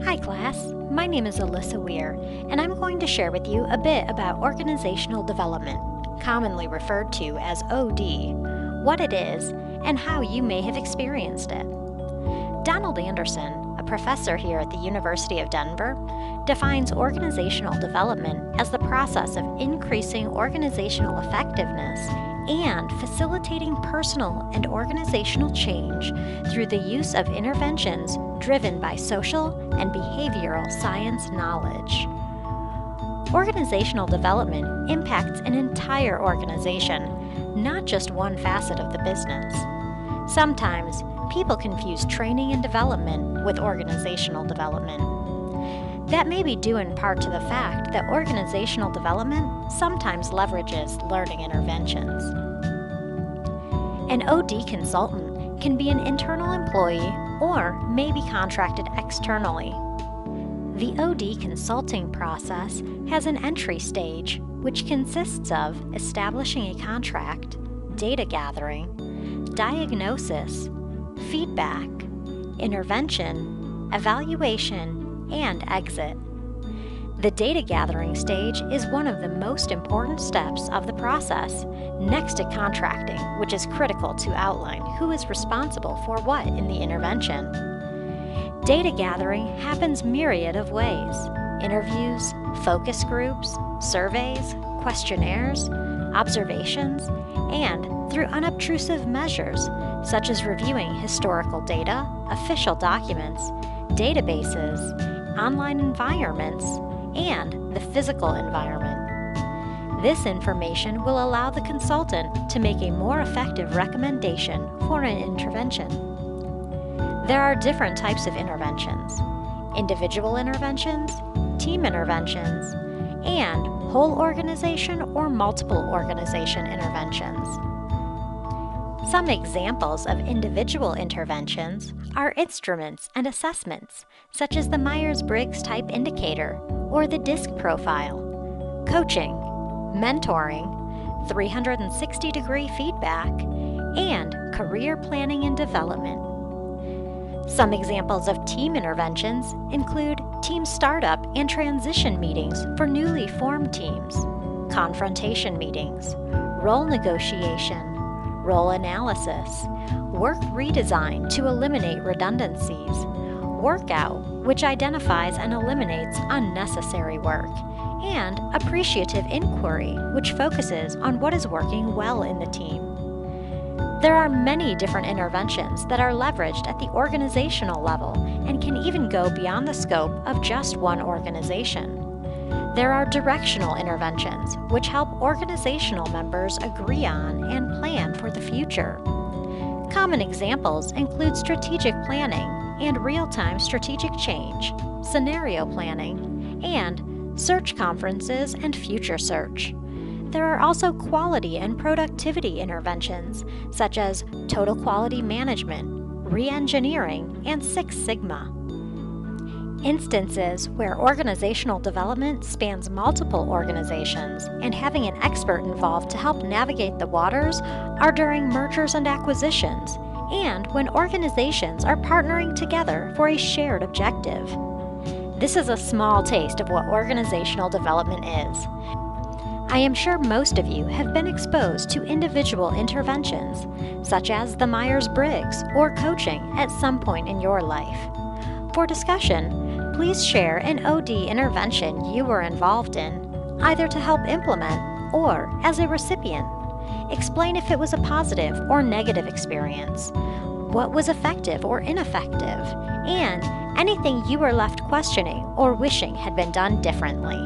Hi class, my name is Alyssa Weiher, and I'm going to share with you a bit about organizational development, commonly referred to as OD, what it is, and how you may have experienced it. Donald Anderson, a professor here at the University of Denver, defines organizational development as the process of increasing organizational effectiveness and facilitating personal and organizational change through the use of interventions driven by social and behavioral science knowledge. Organizational development impacts an entire organization, not just one facet of the business. Sometimes, people confuse training and development with organizational development. That may be due in part to the fact that organizational development sometimes leverages learning interventions. An OD consultant can be an internal employee or may be contracted externally. The OD consulting process has an entry stage, which consists of establishing a contract, data gathering, diagnosis, feedback, intervention, evaluation, and exit. The data gathering stage is one of the most important steps of the process, next to contracting, which is critical to outline who is responsible for what in the intervention. Data gathering happens myriad of ways: interviews, focus groups, surveys, questionnaires, observations, and through unobtrusive measures such as reviewing historical data, official documents, databases, online environments, and the physical environment. This information will allow the consultant to make a more effective recommendation for an intervention. There are different types of interventions: individual interventions, team interventions, and whole organization or multiple organization interventions. Some examples of individual interventions are instruments and assessments, such as the Myers-Briggs Type Indicator or the DISC profile, coaching, mentoring, 360-degree feedback, and career planning and development. Some examples of team interventions include team startup and transition meetings for newly formed teams, confrontation meetings, role negotiation, role analysis, work redesign to eliminate redundancies, workout, which identifies and eliminates unnecessary work, and appreciative inquiry, which focuses on what is working well in the team. There are many different interventions that are leveraged at the organizational level and can even go beyond the scope of just one organization. There are directional interventions, which help organizational members agree on and plan for the future. Common examples include strategic planning and real-time strategic change, scenario planning, and search conferences and future search. There are also quality and productivity interventions, such as total quality management, re-engineering, and Six Sigma. Instances where organizational development spans multiple organizations and having an expert involved to help navigate the waters are during mergers and acquisitions, and when organizations are partnering together for a shared objective. This is a small taste of what organizational development is. I am sure most of you have been exposed to individual interventions, such as the Myers-Briggs or coaching at some point in your life. For discussion, please share an OD intervention you were involved in, either to help implement or as a recipient. Explain if it was a positive or negative experience, what was effective or ineffective, and anything you were left questioning or wishing had been done differently.